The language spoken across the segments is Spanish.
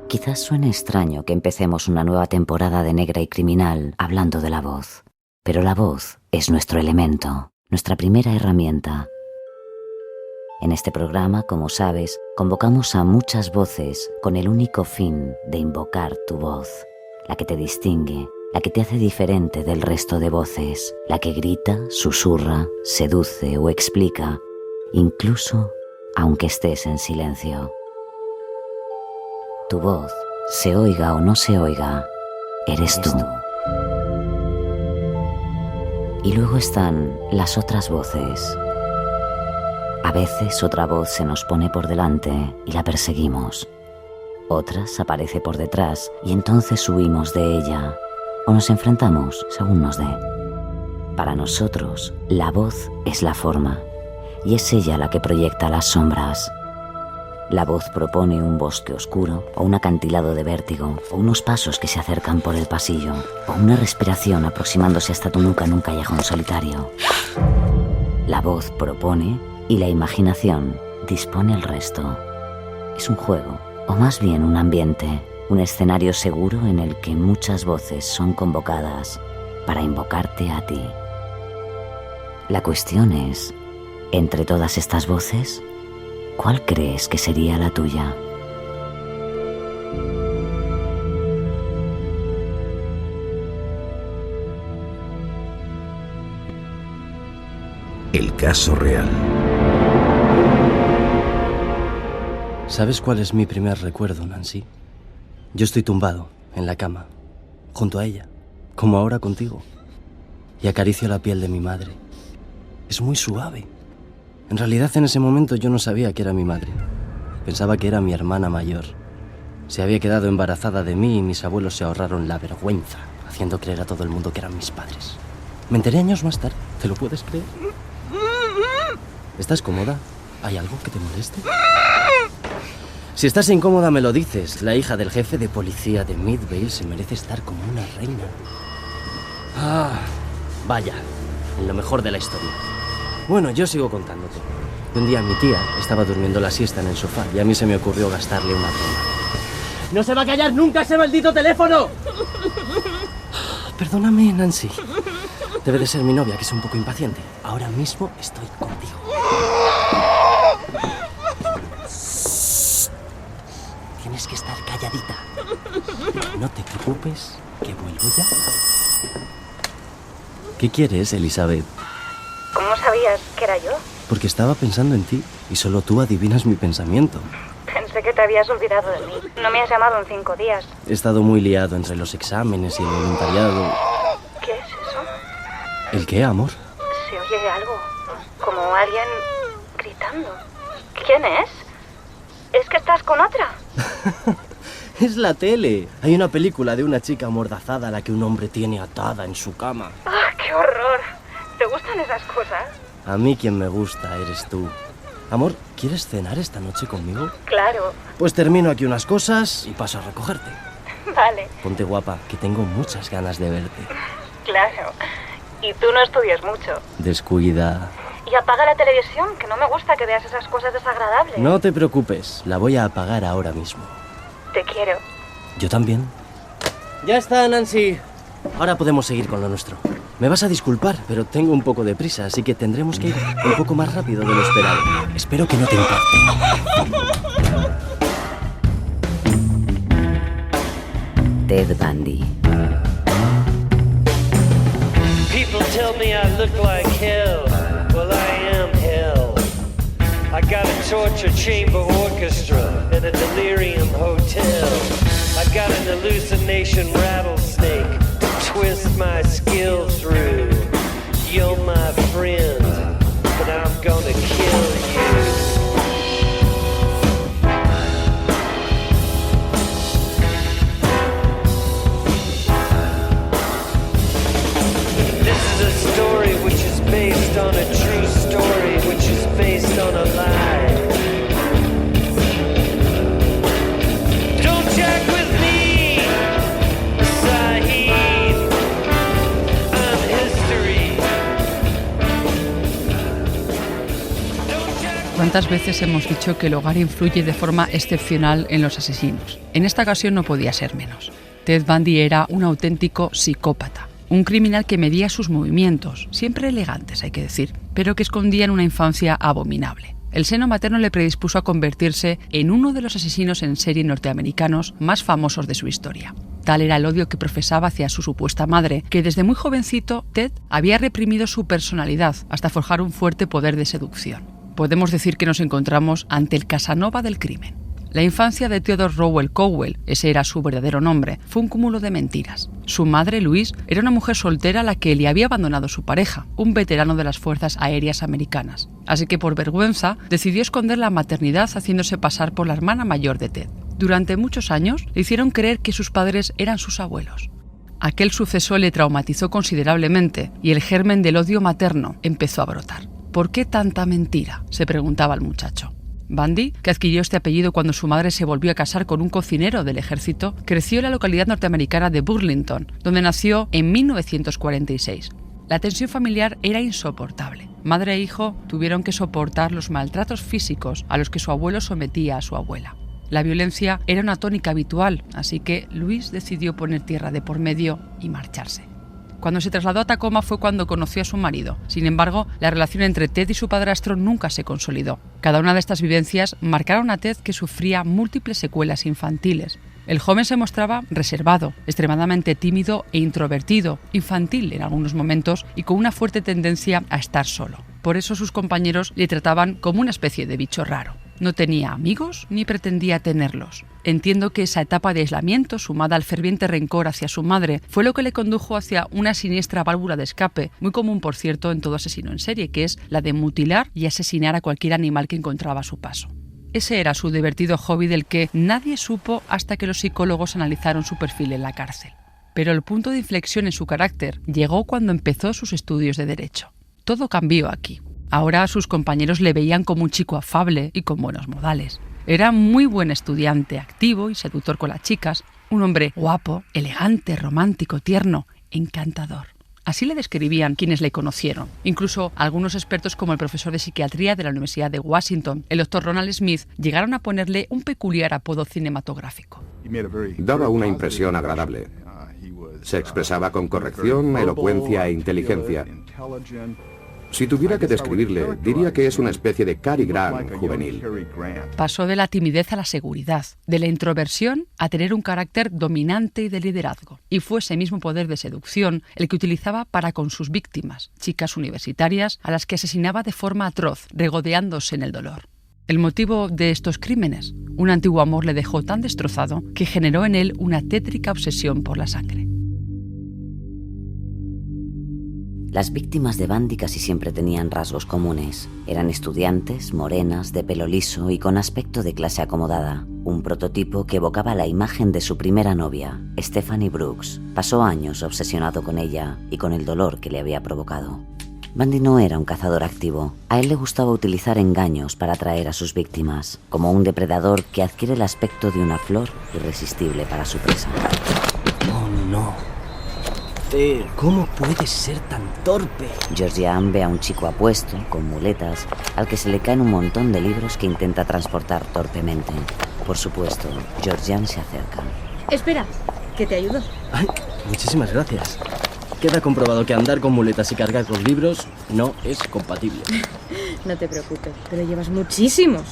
Quizás suene extraño que empecemos una nueva temporada de Negra y Criminal hablando de la voz, pero la voz es nuestro elemento, nuestra primera herramienta. En este programa, como sabes, convocamos a muchas voces con el único fin de invocar tu voz, la que te distingue, la que te hace diferente del resto de voces, la que grita, susurra, seduce o explica, incluso aunque estés en silencio. Tu voz, se oiga o no se oiga, eres tú. Y luego están las otras voces. A veces otra voz se nos pone por delante y la perseguimos. Otras aparece por detrás y entonces huimos de ella o nos enfrentamos según nos dé. Para nosotros, la voz es la forma y es ella la que proyecta las sombras. La voz propone un bosque oscuro o un acantilado de vértigo o unos pasos que se acercan por el pasillo o una respiración aproximándose hasta tu nuca en un callejón solitario. La voz propone y la imaginación dispone el resto. Es un juego, o más bien un ambiente, un escenario seguro en el que muchas voces son convocadas para invocarte a ti. La cuestión es, entre todas estas voces, ¿cuál crees que sería la tuya? El caso real. ¿Sabes cuál es mi primer recuerdo, Nancy? Yo estoy tumbado en la cama, junto a ella, como ahora contigo, y acaricio la piel de mi madre. Es muy suave. En realidad, en ese momento yo no sabía que era mi madre. Pensaba que era mi hermana mayor. Se había quedado embarazada de mí y mis abuelos se ahorraron la vergüenza, haciendo creer a todo el mundo que eran mis padres. Me enteré años más tarde. ¿Te lo puedes creer? ¿Estás cómoda? ¿Hay algo que te moleste? Si estás incómoda, me lo dices. La hija del jefe de policía de Midvale se merece estar como una reina. Ah, vaya, en lo mejor de la historia. Bueno, yo sigo contándote. Un día mi tía estaba durmiendo la siesta en el sofá y a mí se me ocurrió gastarle una broma. ¡No se va a callar nunca ese maldito teléfono! Perdóname, Nancy. Debe de ser mi novia, que es un poco impaciente. Ahora mismo estoy contigo. Tienes que estar calladita. No te preocupes, que vuelvo ya. ¿Qué quieres, Elizabeth? ¿Cómo sabías que era yo? Porque estaba pensando en ti y solo tú adivinas mi pensamiento. Pensé que te habías olvidado de mí. No me has llamado en 5 días. He estado muy liado entre los exámenes y el voluntariado. ¿Qué es eso? ¿El qué, amor? Se oye algo, como alguien gritando. ¿Quién es? ¿Es que estás con otra? Es la tele. Hay una película de una chica amordazada a la que un hombre tiene atada en su cama. ¡Ah, qué horror! ¿Te gustan esas cosas? A mí quien me gusta eres tú. Amor, ¿quieres cenar esta noche conmigo? Claro. Pues termino aquí unas cosas y paso a recogerte. Vale. Ponte guapa, que tengo muchas ganas de verte. Claro. Y tú no estudias mucho. Descuida. Y apaga la televisión, que no me gusta que veas esas cosas desagradables. No te preocupes, la voy a apagar ahora mismo. Te quiero. Yo también. Ya está, Nancy. Ahora podemos seguir con lo nuestro. Me vas a disculpar, pero tengo un poco de prisa, así que tendremos que ir un poco más rápido de lo esperado. Espero que no te importe. Ted Bundy. People tell me I look like hell. Well, I am hell. I got a torture chamber orchestra and a delirium hotel. I got an hallucination rattlesnake to twist my skill through. You're my friend, but I'm gonna kill you. This is a story which is based on a true story, which is based on a lie. Don't jack with me, Sahib. I'm history. ¿Cuántas veces hemos dicho que el hogar influye de forma excepcional en los asesinos? En esta ocasión no podía ser menos. Ted Bundy era un auténtico psicópata. Un criminal que medía sus movimientos, siempre elegantes hay que decir, pero que escondían una infancia abominable. El seno materno le predispuso a convertirse en uno de los asesinos en serie norteamericanos más famosos de su historia. Tal era el odio que profesaba hacia su supuesta madre, que desde muy jovencito Ted había reprimido su personalidad hasta forjar un fuerte poder de seducción. Podemos decir que nos encontramos ante el Casanova del crimen. La infancia de Theodore Rowell Cowell, ese era su verdadero nombre, fue un cúmulo de mentiras. Su madre, Louise, era una mujer soltera a la que le había abandonado su pareja, un veterano de las Fuerzas Aéreas Americanas. Así que por vergüenza decidió esconder la maternidad haciéndose pasar por la hermana mayor de Ted. Durante muchos años le hicieron creer que sus padres eran sus abuelos. Aquel suceso le traumatizó considerablemente y el germen del odio materno empezó a brotar. ¿Por qué tanta mentira?, se preguntaba el muchacho. Bundy, que adquirió este apellido cuando su madre se volvió a casar con un cocinero del ejército, creció en la localidad norteamericana de Burlington, donde nació en 1946. La tensión familiar era insoportable. Madre e hijo tuvieron que soportar los maltratos físicos a los que su abuelo sometía a su abuela. La violencia era una tónica habitual, así que Luis decidió poner tierra de por medio y marcharse. Cuando se trasladó a Tacoma fue cuando conoció a su marido. Sin embargo, la relación entre Ted y su padrastro nunca se consolidó. Cada una de estas vivencias marcaron a Ted, que sufría múltiples secuelas infantiles. El joven se mostraba reservado, extremadamente tímido e introvertido, infantil en algunos momentos y con una fuerte tendencia a estar solo. Por eso sus compañeros le trataban como una especie de bicho raro. No tenía amigos ni pretendía tenerlos. Entiendo que esa etapa de aislamiento, sumada al ferviente rencor hacia su madre, fue lo que le condujo hacia una siniestra válvula de escape, muy común, por cierto, en todo asesino en serie, que es la de mutilar y asesinar a cualquier animal que encontraba a su paso. Ese era su divertido hobby del que nadie supo hasta que los psicólogos analizaron su perfil en la cárcel. Pero el punto de inflexión en su carácter llegó cuando empezó sus estudios de Derecho. Todo cambió aquí. Ahora sus compañeros le veían como un chico afable y con buenos modales. Era muy buen estudiante, activo y seductor con las chicas, un hombre guapo, elegante, romántico, tierno, encantador. Así le describían quienes le conocieron. Incluso algunos expertos, como el profesor de psiquiatría de la Universidad de Washington, el Dr. Ronald Smith, llegaron a ponerle un peculiar apodo cinematográfico. Daba una impresión agradable. Se expresaba con corrección, elocuencia e inteligencia. Si tuviera que describirle, diría que es una especie de Cary Grant juvenil. Pasó de la timidez a la seguridad, de la introversión a tener un carácter dominante y de liderazgo. Y fue ese mismo poder de seducción el que utilizaba para con sus víctimas, chicas universitarias a las que asesinaba de forma atroz, regodeándose en el dolor. El motivo de estos crímenes, un antiguo amor, le dejó tan destrozado que generó en él una tétrica obsesión por la sangre. Las víctimas de Bundy casi siempre tenían rasgos comunes. Eran estudiantes, morenas, de pelo liso y con aspecto de clase acomodada. Un prototipo que evocaba la imagen de su primera novia, Stephanie Brooks. Pasó años obsesionado con ella y con el dolor que le había provocado. Bundy no era un cazador activo. A él le gustaba utilizar engaños para atraer a sus víctimas, como un depredador que adquiere el aspecto de una flor irresistible para su presa. Oh, no. ¿Cómo puedes ser tan torpe? Georgianne ve a un chico apuesto, con muletas, al que se le caen un montón de libros que intenta transportar torpemente. Por supuesto, Georgianne se acerca. Espera, que te ayudo. Ay, muchísimas gracias. Queda comprobado que andar con muletas y cargar con libros no es compatible. No te preocupes, pero llevas muchísimos.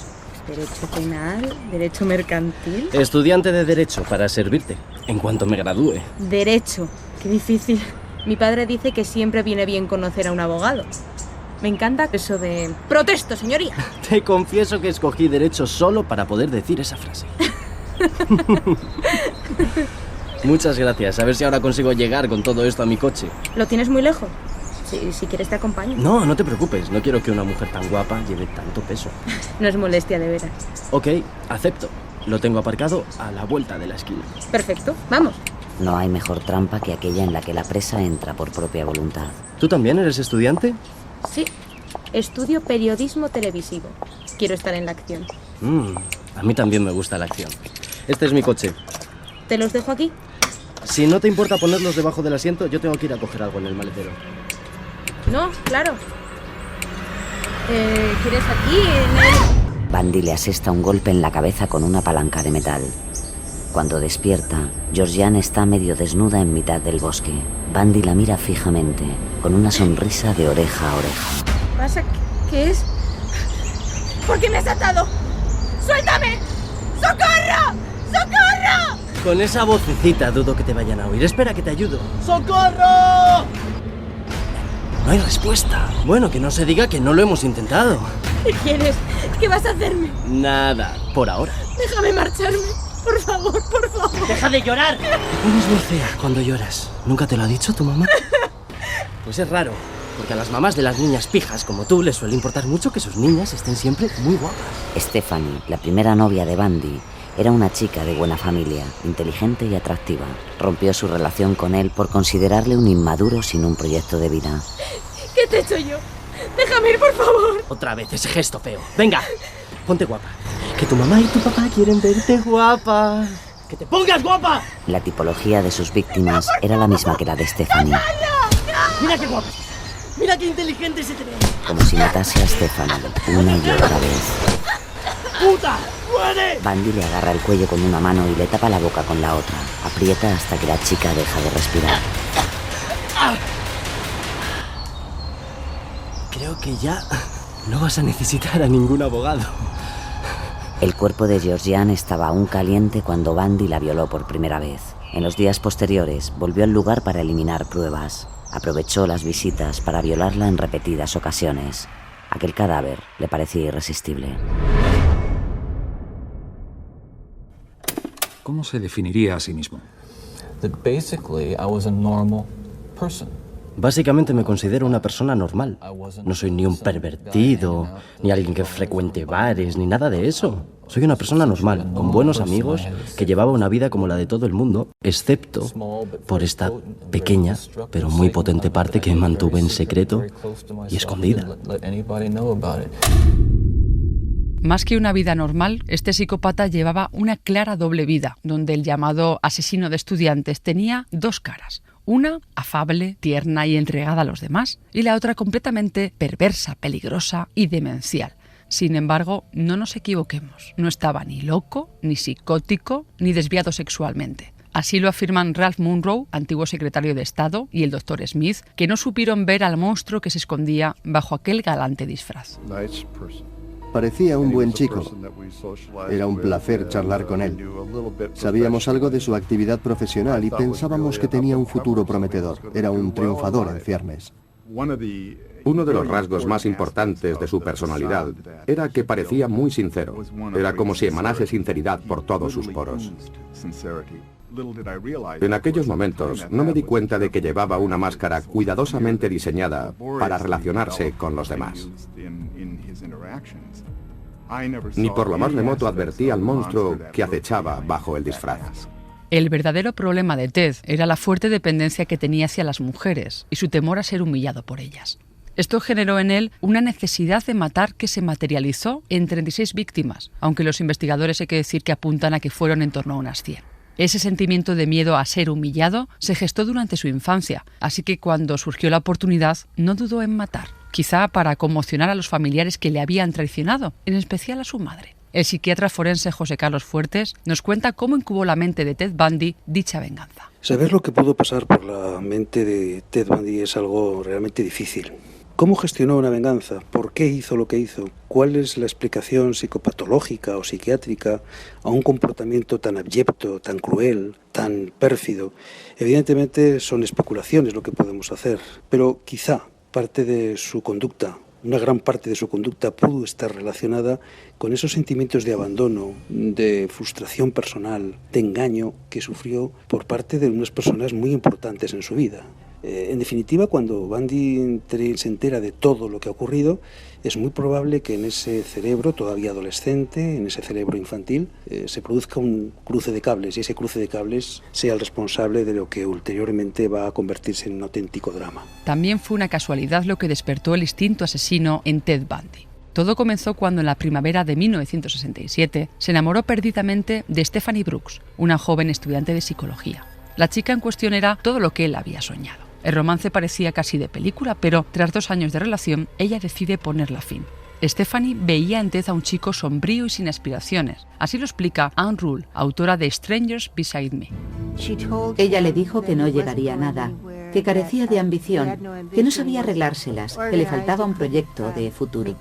Derecho penal, derecho mercantil. Estudiante de Derecho para servirte, en cuanto me gradúe. Derecho, qué difícil. Mi padre dice que siempre viene bien conocer a un abogado. Me encanta eso de... ¡Protesto, señoría! Te confieso que escogí Derecho solo para poder decir esa frase. Muchas gracias. A ver si ahora consigo llegar con todo esto a mi coche. ¿Lo tienes muy lejos? Si quieres te acompaño. No, no te preocupes. No quiero que una mujer tan guapa lleve tanto peso. No es molestia, de veras. Ok, acepto. Lo tengo aparcado a la vuelta de la esquina. Perfecto, vamos. No hay mejor trampa que aquella en la que la presa entra por propia voluntad. ¿Tú también eres estudiante? Sí, estudio periodismo televisivo. Quiero estar en la acción. A mí también me gusta la acción. Este es mi coche. ¿Te los dejo aquí? Si no te importa ponerlos debajo del asiento, yo tengo que ir a coger algo en el maletero. No, claro. ¿Quieres aquí, en el...? Bundy le asesta un golpe en la cabeza con una palanca de metal. Cuando despierta, Georgianne está medio desnuda en mitad del bosque. Bundy la mira fijamente, con una sonrisa de oreja a oreja. ¿Pasa? ¿Qué es? ¿Por qué me has atado? ¡Suéltame! ¡Socorro! ¡Socorro! Con esa vocecita dudo que te vayan a oír. Espera que te ayudo. ¡Socorro! No hay respuesta. Bueno, que no se diga que no lo hemos intentado. ¿Qué quieres? ¿Qué vas a hacerme? Nada, por ahora. Déjame marcharme. Por favor, por favor. ¡Deja de llorar! Te pones muy fea cuando lloras. ¿Nunca te lo ha dicho tu mamá? Pues es raro, porque a las mamás de las niñas pijas como tú les suele importar mucho que sus niñas estén siempre muy guapas. Stephanie, la primera novia de Bundy, era una chica de buena familia, inteligente y atractiva. Rompió su relación con él por considerarle un inmaduro sin un proyecto de vida. ¿Qué te he hecho yo? Déjame ir, por favor. Otra vez ese gesto feo. Venga, ponte guapa. Que tu mamá y tu papá quieren verte guapa. ¡Que te pongas guapa! La tipología de sus víctimas era la misma que la de Stephanie. ¡Mira qué guapa! ¡Mira qué inteligente se te ve! Como si matase a Stephanie una y otra vez. ¡Puta! ¡Muere! Bundy le agarra el cuello con una mano y le tapa la boca con la otra. Aprieta hasta que la chica deja de respirar. Creo que ya no vas a necesitar a ningún abogado. El cuerpo de Georgianne estaba aún caliente cuando Bundy la violó por primera vez. En los días posteriores volvió al lugar para eliminar pruebas. Aprovechó las visitas para violarla en repetidas ocasiones. Aquel cadáver le parecía irresistible. ¿Cómo se definiría a sí mismo? Basically, I was a normal person. Básicamente me considero una persona normal. No soy ni un pervertido, ni alguien que frecuente bares, ni nada de eso. Soy una persona normal, con buenos amigos, que llevaba una vida como la de todo el mundo, excepto por esta pequeña, pero muy potente parte que mantuve en secreto y escondida. Más que una vida normal, este psicópata llevaba una clara doble vida, donde el llamado asesino de estudiantes tenía dos caras. Una afable, tierna y entregada a los demás, y la otra completamente perversa, peligrosa y demencial. Sin embargo, no nos equivoquemos, no estaba ni loco, ni psicótico, ni desviado sexualmente. Así lo afirman Ralph Munro, antiguo secretario de Estado, y el Dr. Smith, que no supieron ver al monstruo que se escondía bajo aquel galante disfraz. Parecía un buen chico. Era un placer charlar con él. Sabíamos algo de su actividad profesional y pensábamos que tenía un futuro prometedor. Era un triunfador en ciernes. Uno de los rasgos más importantes de su personalidad era que parecía muy sincero. Era como si emanase sinceridad por todos sus poros. En aquellos momentos no me di cuenta de que llevaba una máscara cuidadosamente diseñada para relacionarse con los demás. Ni por lo más remoto advertí al monstruo que acechaba bajo el disfraz. El verdadero problema de Ted era la fuerte dependencia que tenía hacia las mujeres y su temor a ser humillado por ellas. Esto generó en él una necesidad de matar que se materializó en 36 víctimas, aunque los investigadores hay que decir que apuntan a que fueron en torno a unas 100. Ese sentimiento de miedo a ser humillado se gestó durante su infancia, así que cuando surgió la oportunidad no dudó en matar, quizá para conmocionar a los familiares que le habían traicionado, en especial a su madre. El psiquiatra forense José Carlos Fuertes nos cuenta cómo incubó la mente de Ted Bundy dicha venganza. Saber lo que pudo pasar por la mente de Ted Bundy es algo realmente difícil. ¿Cómo gestionó una venganza? ¿Por qué hizo lo que hizo? ¿Cuál es la explicación psicopatológica o psiquiátrica a un comportamiento tan abyecto, tan cruel, tan pérfido? Evidentemente son especulaciones lo que podemos hacer, pero quizá parte de su conducta, una gran parte de su conducta pudo estar relacionada con esos sentimientos de abandono, de frustración personal, de engaño que sufrió por parte de unas personas muy importantes en su vida. En definitiva, cuando Bundy se entera de todo lo que ha ocurrido, es muy probable que en ese cerebro todavía adolescente, en ese cerebro infantil, se produzca un cruce de cables y ese cruce de cables sea el responsable de lo que ulteriormente va a convertirse en un auténtico drama. También fue una casualidad lo que despertó el instinto asesino en Ted Bundy. Todo comenzó cuando en la primavera de 1967 se enamoró perdidamente de Stephanie Brooks, una joven estudiante de psicología. La chica en cuestión era todo lo que él había soñado. El romance parecía casi de película, pero tras 2 años de relación, ella decide ponerla fin. Stephanie veía en Ted a un chico sombrío y sin aspiraciones. Así lo explica Anne Rule, autora de Strangers Beside Me. Ella le dijo que no llegaría a nada, que carecía de ambición, que no sabía arreglárselas, que le faltaba un proyecto de futuro.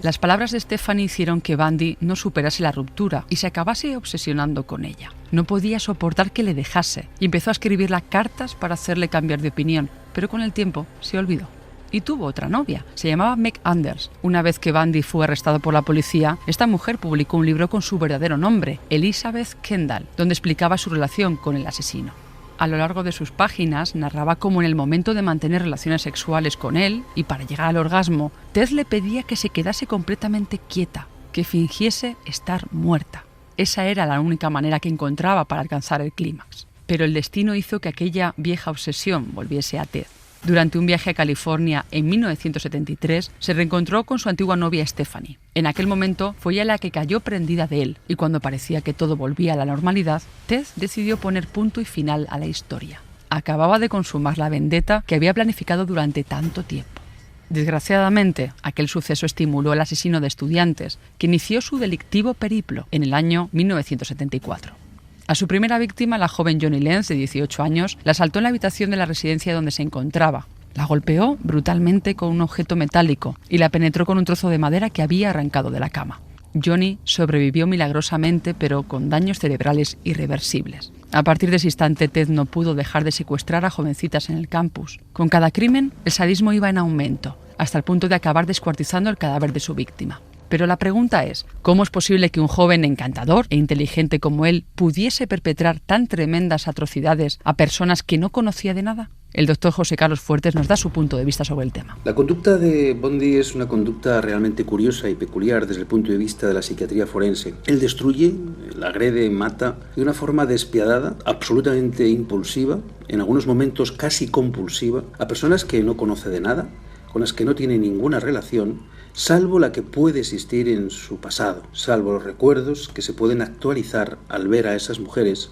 Las palabras de Stephanie hicieron que Bundy no superase la ruptura y se acabase obsesionando con ella. No podía soportar que le dejase y empezó a escribirle cartas para hacerle cambiar de opinión, pero con el tiempo se olvidó. Y tuvo otra novia, se llamaba Meg Anders. Una vez que Bundy fue arrestado por la policía, esta mujer publicó un libro con su verdadero nombre, Elizabeth Kendall, donde explicaba su relación con el asesino. A lo largo de sus páginas narraba cómo en el momento de mantener relaciones sexuales con él y para llegar al orgasmo, Ted le pedía que se quedase completamente quieta, que fingiese estar muerta. Esa era la única manera que encontraba para alcanzar el clímax. Pero el destino hizo que aquella vieja obsesión volviese a Ted. Durante un viaje a California en 1973, se reencontró con su antigua novia Stephanie. En aquel momento fue ella la que cayó prendida de él, y cuando parecía que todo volvía a la normalidad, Ted decidió poner punto y final a la historia. Acababa de consumar la vendetta que había planificado durante tanto tiempo. Desgraciadamente, aquel suceso estimuló al asesino de estudiantes, que inició su delictivo periplo en el año 1974. A su primera víctima, la joven Joni Lenz, de 18 años, la asaltó en la habitación de la residencia donde se encontraba. La golpeó brutalmente con un objeto metálico y la penetró con un trozo de madera que había arrancado de la cama. Joni sobrevivió milagrosamente, pero con daños cerebrales irreversibles. A partir de ese instante, Ted no pudo dejar de secuestrar a jovencitas en el campus. Con cada crimen, el sadismo iba en aumento, hasta el punto de acabar descuartizando el cadáver de su víctima. Pero la pregunta es, ¿cómo es posible que un joven encantador e inteligente como él pudiese perpetrar tan tremendas atrocidades a personas que no conocía de nada? El doctor José Carlos Fuertes nos da su punto de vista sobre el tema. La conducta de Bundy es una conducta realmente curiosa y peculiar desde el punto de vista de la psiquiatría forense. Él destruye, él agrede, mata de una forma despiadada, absolutamente impulsiva, en algunos momentos casi compulsiva, a personas que no conoce de nada, con las que no tiene ninguna relación, salvo la que puede existir en su pasado, salvo los recuerdos que se pueden actualizar al ver a esas mujeres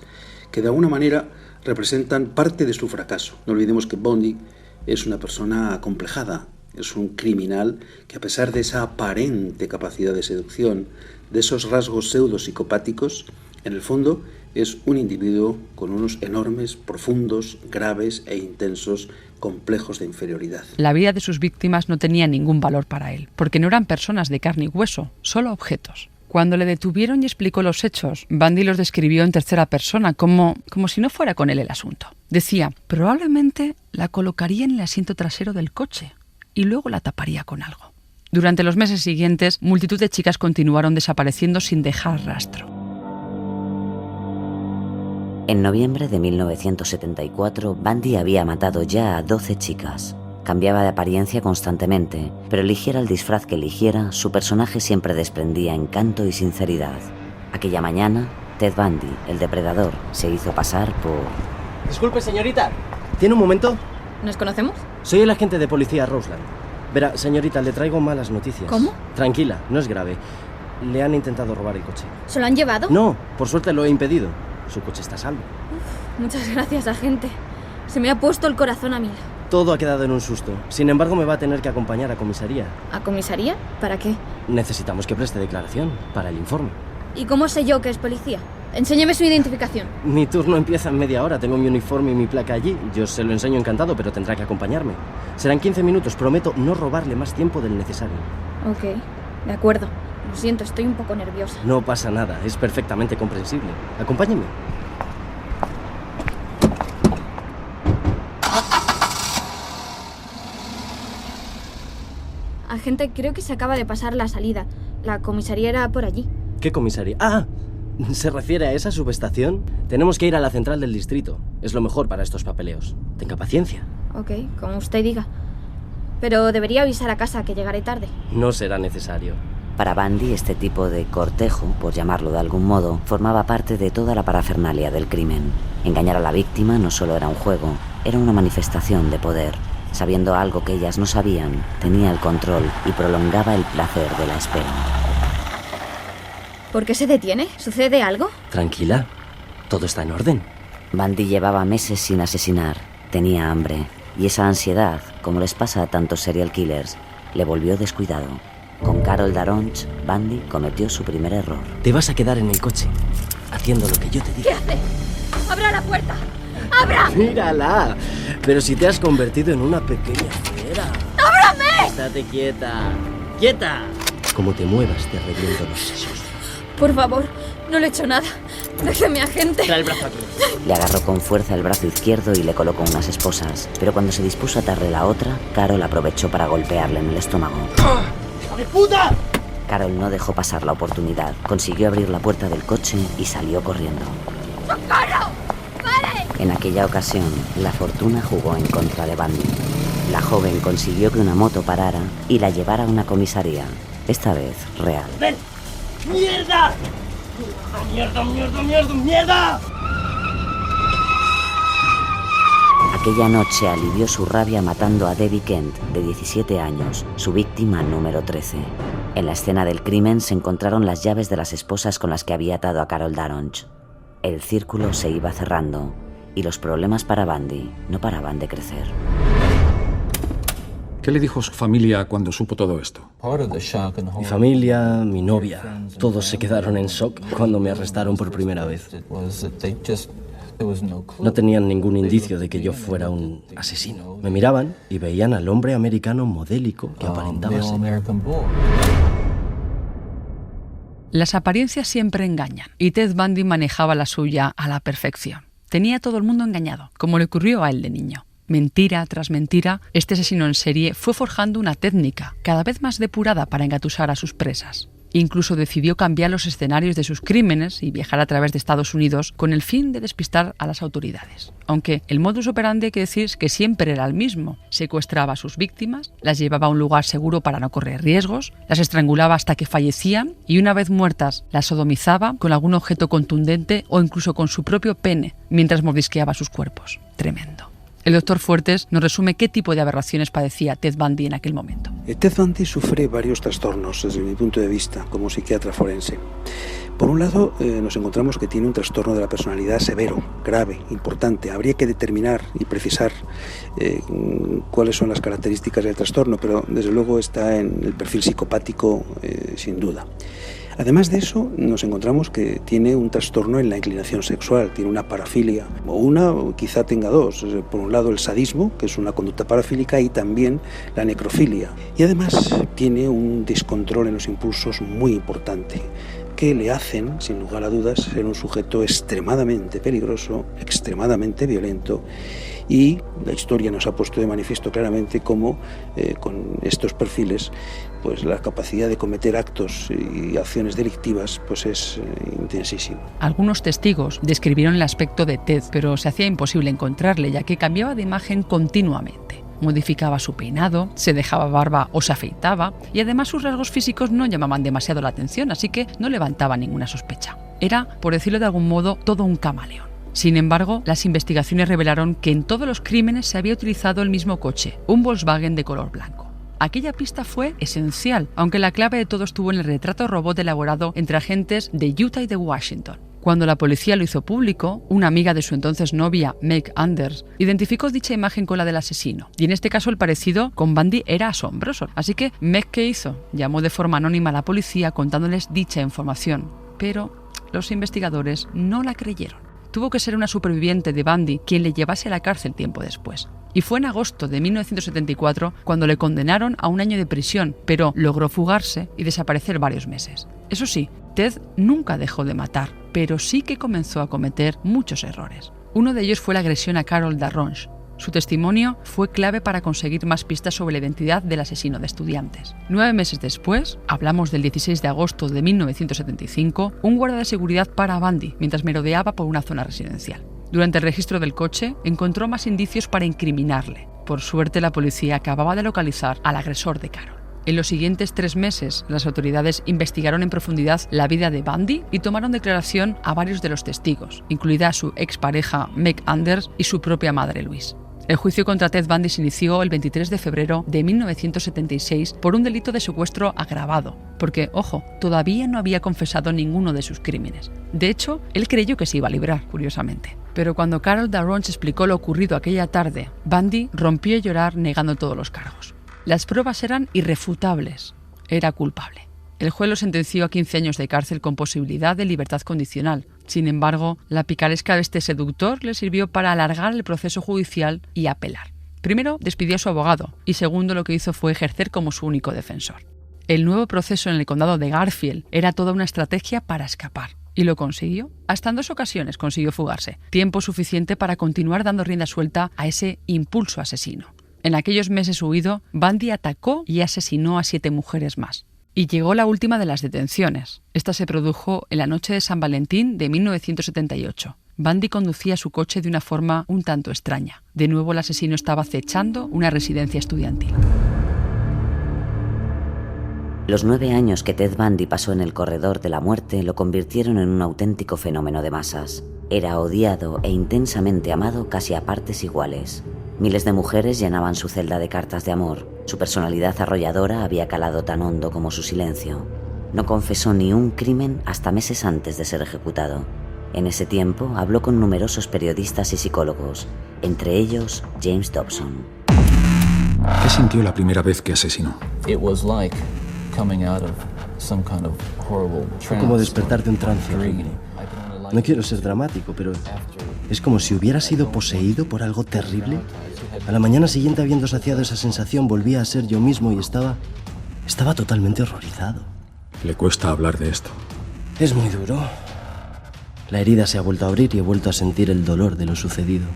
que de alguna manera representan parte de su fracaso. No olvidemos que Bundy es una persona acomplejada, es un criminal que a pesar de esa aparente capacidad de seducción, de esos rasgos pseudopsicopáticos, en el fondo es un individuo con unos enormes, profundos, graves e intensos complejos de inferioridad. La vida de sus víctimas no tenía ningún valor para él, porque no eran personas de carne y hueso, solo objetos. Cuando le detuvieron y explicó los hechos, Bundy los describió en tercera persona, como si no fuera con él el asunto. Decía, probablemente la colocaría en el asiento trasero del coche y luego la taparía con algo. Durante los meses siguientes, multitud de chicas continuaron desapareciendo sin dejar rastro. En noviembre de 1974, Bundy había matado ya a 12 chicas. Cambiaba de apariencia constantemente, pero eligiera el disfraz que eligiera, su personaje siempre desprendía encanto y sinceridad. Aquella mañana, Ted Bundy, el depredador, se hizo pasar por... Disculpe, señorita. ¿Tiene un momento? ¿Nos conocemos? Soy el agente de policía Roseland. Verá, señorita, le traigo malas noticias. ¿Cómo? Tranquila, no es grave. Le han intentado robar el coche. ¿Se lo han llevado? No, por suerte lo he impedido. Su coche está a salvo. Muchas gracias, agente. Se me ha puesto el corazón a mil. Todo ha quedado en un susto. Sin embargo, me va a tener que acompañar a comisaría. ¿A comisaría? ¿Para qué? Necesitamos que preste declaración para el informe. ¿Y cómo sé yo que es policía? Enséñeme su identificación. Mi turno empieza en media hora. Tengo mi uniforme y mi placa allí. Yo se lo enseño encantado, pero tendrá que acompañarme. Serán 15 minutos. Prometo no robarle más tiempo del necesario. Ok, de acuerdo. Lo siento, estoy un poco nerviosa. No pasa nada. Es perfectamente comprensible. Acompáñeme. Agente, creo que se acaba de pasar la salida. La comisaría era por allí. ¿Qué comisaría? ¡Ah! ¿Se refiere a esa subestación? Tenemos que ir a la central del distrito. Es lo mejor para estos papeleos. Tenga paciencia. Ok, como usted diga. Pero debería avisar a casa que llegaré tarde. No será necesario. Para Bundy, este tipo de cortejo, por llamarlo de algún modo, formaba parte de toda la parafernalia del crimen. Engañar a la víctima no solo era un juego, era una manifestación de poder. Sabiendo algo que ellas no sabían, tenía el control y prolongaba el placer de la espera. ¿Por qué se detiene? ¿Sucede algo? Tranquila, todo está en orden. Bundy llevaba meses sin asesinar, tenía hambre Y esa ansiedad, como les pasa a tantos serial killers, le volvió descuidado. Con Carol Daronch, Bundy cometió su primer error. Te vas a quedar en el coche, haciendo lo que yo te diga. ¿Qué hace? ¡Abra la puerta! ¡Abra! ¡Mírala! Pero si te has convertido en una pequeña fiera. ¡Ábrame! ¡Estate quieta! ¡Quieta! Como te muevas, te reviento los sesos. Por favor, no le he hecho nada. Déjeme, agente. Trae el brazo aquí. Le agarró con fuerza el brazo izquierdo y le colocó unas esposas. Pero cuando se dispuso a atarle la otra, Carol aprovechó para golpearle en el estómago. ¡Hijo de puta! Carol no dejó pasar la oportunidad. Consiguió abrir la puerta del coche y salió corriendo. ¡Socorro! ¡Pare! En aquella ocasión, la fortuna jugó en contra de Bundy. La joven consiguió que una moto parara y la llevara a una comisaría, esta vez real. ¡Ven! ¡Mierda! ¡Mierda, mierda, mierda, mierda! Aquella noche alivió su rabia matando a Debbie Kent, de 17 años, su víctima número 13. En la escena del crimen se encontraron las llaves de las esposas con las que había atado a Carol Daronch. El círculo se iba cerrando y los problemas para Bundy no paraban de crecer. ¿Qué le dijo su familia cuando supo todo esto? Mi familia, mi novia, todos se quedaron en shock cuando me arrestaron por primera vez. No tenían ningún indicio de que yo fuera un asesino. Me miraban y veían al hombre americano modélico que aparentaba ser. Las apariencias siempre engañan, y Ted Bundy manejaba la suya a la perfección. Tenía a todo el mundo engañado, como le ocurrió a él de niño. Mentira tras mentira, este asesino en serie fue forjando una técnica cada vez más depurada para engatusar a sus presas. Incluso decidió cambiar los escenarios de sus crímenes y viajar a través de Estados Unidos con el fin de despistar a las autoridades. Aunque el modus operandi hay que decir que siempre era el mismo. Secuestraba a sus víctimas, las llevaba a un lugar seguro para no correr riesgos, las estrangulaba hasta que fallecían y una vez muertas las sodomizaba con algún objeto contundente o incluso con su propio pene mientras mordisqueaba sus cuerpos. Tremendo. El doctor Fuertes nos resume qué tipo de aberraciones padecía Ted Bundy en aquel momento. Ted Bundy sufre varios trastornos desde mi punto de vista como psiquiatra forense. Por un lado, nos encontramos que tiene un trastorno de la personalidad severo, grave, importante. Habría que determinar y precisar cuáles son las características del trastorno, pero desde luego está en el perfil psicopático sin duda. Además de eso, nos encontramos que tiene un trastorno en la inclinación sexual, tiene una parafilia, o quizá tenga dos. Por un lado el sadismo, que es una conducta parafílica, y también la necrofilia. Y además tiene un descontrol en los impulsos muy importante, que le hacen, sin lugar a dudas, ser un sujeto extremadamente peligroso, extremadamente violento, y la historia nos ha puesto de manifiesto claramente cómo con estos perfiles pues la capacidad de cometer actos y acciones delictivas pues es intensísima. Algunos testigos describieron el aspecto de Ted, pero se hacía imposible encontrarle, ya que cambiaba de imagen continuamente. Modificaba su peinado, se dejaba barba o se afeitaba, y además sus rasgos físicos no llamaban demasiado la atención, así que no levantaba ninguna sospecha. Era, por decirlo de algún modo, todo un camaleón. Sin embargo, las investigaciones revelaron que en todos los crímenes se había utilizado el mismo coche, un Volkswagen de color blanco. Aquella pista fue esencial, aunque la clave de todo estuvo en el retrato robot elaborado entre agentes de Utah y de Washington. Cuando la policía lo hizo público, una amiga de su entonces novia, Meg Anders, identificó dicha imagen con la del asesino. Y en este caso el parecido con Bundy era asombroso. Así que Meg, ¿qué hizo? Llamó de forma anónima a la policía contándoles dicha información. Pero los investigadores no la creyeron. Tuvo que ser una superviviente de Bundy quien le llevase a la cárcel tiempo después. Y fue en agosto de 1974 cuando le condenaron a 1 año de prisión, pero logró fugarse y desaparecer varios meses. Eso sí, Ted nunca dejó de matar, pero sí que comenzó a cometer muchos errores. Uno de ellos fue la agresión a Carol Daronch. Su testimonio fue clave para conseguir más pistas sobre la identidad del asesino de estudiantes. 9 meses después, hablamos del 16 de agosto de 1975, un guardia de seguridad para a Bundy mientras merodeaba por una zona residencial. Durante el registro del coche, encontró más indicios para incriminarle. Por suerte, la policía acababa de localizar al agresor de Carol. En los siguientes 3 meses, las autoridades investigaron en profundidad la vida de Bundy y tomaron declaración a varios de los testigos, incluida su expareja Meg Anders y su propia madre Louise. El juicio contra Ted Bundy se inició el 23 de febrero de 1976 por un delito de secuestro agravado, porque, ojo, todavía no había confesado ninguno de sus crímenes. De hecho, él creyó que se iba a librar, curiosamente. Pero cuando Carol Darronch explicó lo ocurrido aquella tarde, Bundy rompió a llorar negando todos los cargos. Las pruebas eran irrefutables. Era culpable. El juez lo sentenció a 15 años de cárcel con posibilidad de libertad condicional. Sin embargo, la picaresca de este seductor le sirvió para alargar el proceso judicial y apelar. Primero, despidió a su abogado y segundo, lo que hizo fue ejercer como su único defensor. El nuevo proceso en el condado de Garfield era toda una estrategia para escapar. ¿Y lo consiguió? Hasta en 2 ocasiones consiguió fugarse, tiempo suficiente para continuar dando rienda suelta a ese impulso asesino. En aquellos meses huido, Bundy atacó y asesinó a 7 mujeres más. Y llegó la última de las detenciones. Esta se produjo en la noche de San Valentín de 1978. Bundy conducía su coche de una forma un tanto extraña. De nuevo el asesino estaba acechando una residencia estudiantil. Los 9 años que Ted Bundy pasó en el corredor de la muerte lo convirtieron en un auténtico fenómeno de masas. Era odiado e intensamente amado casi a partes iguales. Miles de mujeres llenaban su celda de cartas de amor. Su personalidad arrolladora había calado tan hondo como su silencio. No confesó ni un crimen hasta meses antes de ser ejecutado. En ese tiempo habló con numerosos periodistas y psicólogos, entre ellos James Dobson. ¿Qué sintió la primera vez que asesinó? Fue como despertar de un trance horrible. No quiero ser dramático, pero es como si hubiera sido poseído por algo terrible. A la mañana siguiente, habiendo saciado esa sensación, volvía a ser yo mismo y estaba totalmente horrorizado. ¿Le cuesta hablar de esto? Es muy duro. La herida se ha vuelto a abrir y he vuelto a sentir el dolor de lo sucedido.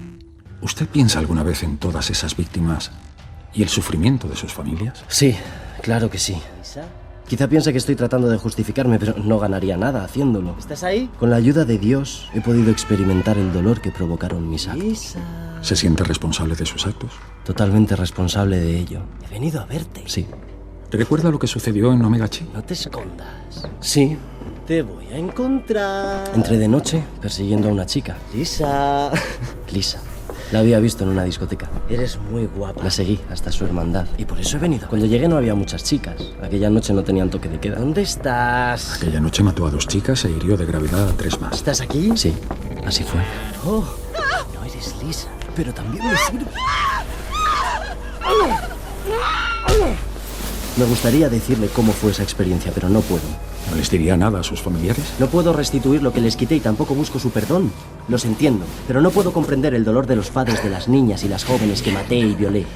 ¿Usted piensa alguna vez en todas esas víctimas y el sufrimiento de sus familias? Sí, claro que sí. Quizá piense que estoy tratando de justificarme, pero no ganaría nada haciéndolo. ¿Estás ahí? Con la ayuda de Dios he podido experimentar el dolor que provocaron mis actos. ¿Se siente responsable de sus actos? Totalmente responsable de ello. He venido a verte. Sí. ¿Te recuerda lo que sucedió en Omega Chi? No te escondas. Sí. Te voy a encontrar. Entré de noche persiguiendo a una chica. Lisa. Lisa. La había visto en una discoteca. Eres muy guapa. La seguí hasta su hermandad. Y por eso he venido. Cuando llegué no había muchas chicas. Aquella noche no tenían toque de queda. ¿Dónde estás? Aquella noche mató a 2 chicas e hirió de gravedad a 3 más. ¿Estás aquí? Sí, así fue. Oh, no eres Lisa, pero también me sirve. Me gustaría decirle cómo fue esa experiencia, pero no puedo. ¿No les diría nada a sus familiares? No puedo restituir lo que les quité y tampoco busco su perdón. Los entiendo, pero no puedo comprender el dolor de los padres de las niñas y las jóvenes que maté y violé.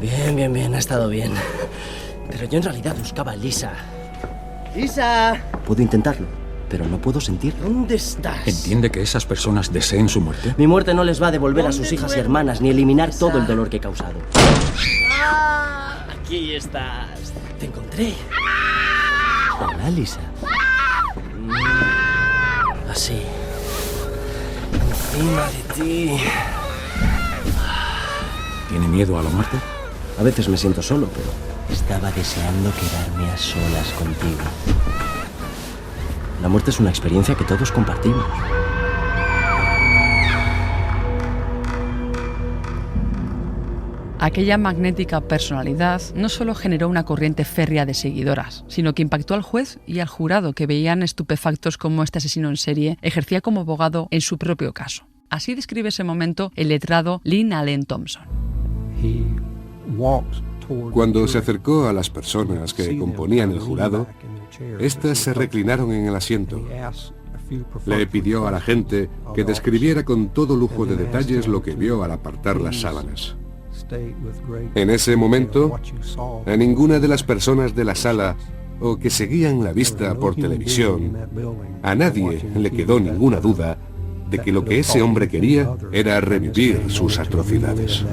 Bien, ha estado bien. Pero yo en realidad buscaba a Lisa. ¡Lisa! Puedo intentarlo, pero no puedo sentirlo. ¿Dónde estás? ¿Entiende que esas personas deseen su muerte? Mi muerte no les va a devolver a sus hijas y hermanas ni eliminar todo el dolor que he causado. Aquí estás. Te encontré. Hola, Lisa. Así. Encima de ti. ¿Tiene miedo a la muerte? A veces me siento solo, pero estaba deseando quedarme a solas contigo. La muerte es una experiencia que todos compartimos. Aquella magnética personalidad no solo generó una corriente férrea de seguidoras, sino que impactó al juez y al jurado, que veían estupefactos cómo este asesino en serie ejercía como abogado en su propio caso. Así describe ese momento el letrado Lynn Allen Thompson. Cuando se acercó a las personas que componían el jurado, éstas se reclinaron en el asiento. Le pidió a la gente que describiera con todo lujo de detalles lo que vio al apartar las sábanas. En ese momento, a ninguna de las personas de la sala o que seguían la vista por televisión, a nadie le quedó ninguna duda de que lo que ese hombre quería era revivir sus atrocidades.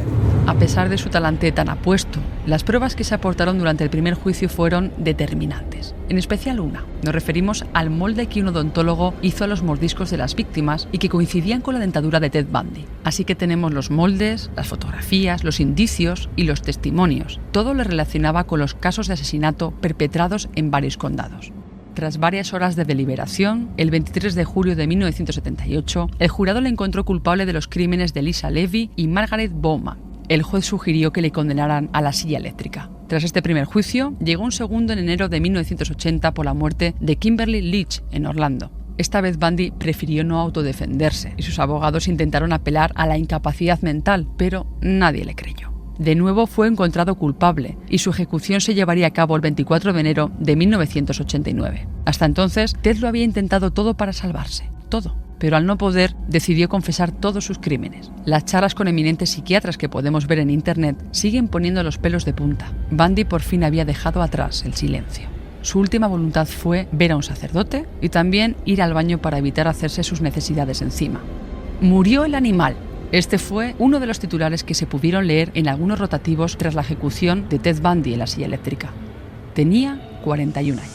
A pesar de su talante tan apuesto, las pruebas que se aportaron durante el primer juicio fueron determinantes. En especial una. Nos referimos al molde que un odontólogo hizo a los mordiscos de las víctimas y que coincidían con la dentadura de Ted Bundy. Así que tenemos los moldes, las fotografías, los indicios y los testimonios. Todo lo relacionaba con los casos de asesinato perpetrados en varios condados. Tras varias horas de deliberación, el 23 de julio de 1978, el jurado le encontró culpable de los crímenes de Lisa Levy y Margaret Bowman. El juez sugirió que le condenaran a la silla eléctrica. Tras este primer juicio, llegó un segundo en enero de 1980 por la muerte de Kimberly Leach en Orlando. Esta vez Bundy prefirió no autodefenderse y sus abogados intentaron apelar a la incapacidad mental, pero nadie le creyó. De nuevo fue encontrado culpable y su ejecución se llevaría a cabo el 24 de enero de 1989. Hasta entonces, Ted lo había intentado todo para salvarse, todo. Pero al no poder, decidió confesar todos sus crímenes. Las charlas con eminentes psiquiatras que podemos ver en internet siguen poniendo los pelos de punta. Bundy por fin había dejado atrás el silencio. Su última voluntad fue ver a un sacerdote y también ir al baño para evitar hacerse sus necesidades encima. Murió el animal. Este fue uno de los titulares que se pudieron leer en algunos rotativos tras la ejecución de Ted Bundy en la silla eléctrica. Tenía 41 años.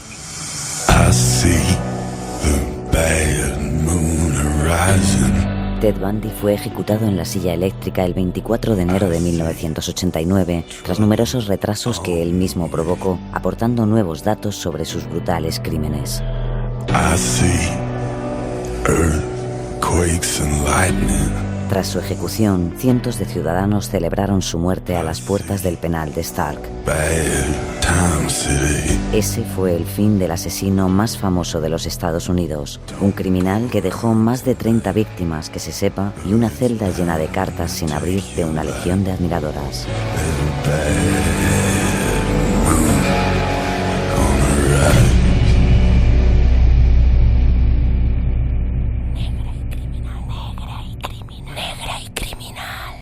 Ted Bundy fue ejecutado en la silla eléctrica el 24 de enero de 1989, tras numerosos retrasos que él mismo provocó, aportando nuevos datos sobre sus brutales crímenes. Tras su ejecución, cientos de ciudadanos celebraron su muerte a las puertas del penal de Stark. Ese fue el fin del asesino más famoso de los Estados Unidos, un criminal que dejó más de 30 víctimas que se sepa y una celda llena de cartas sin abrir de una legión de admiradoras.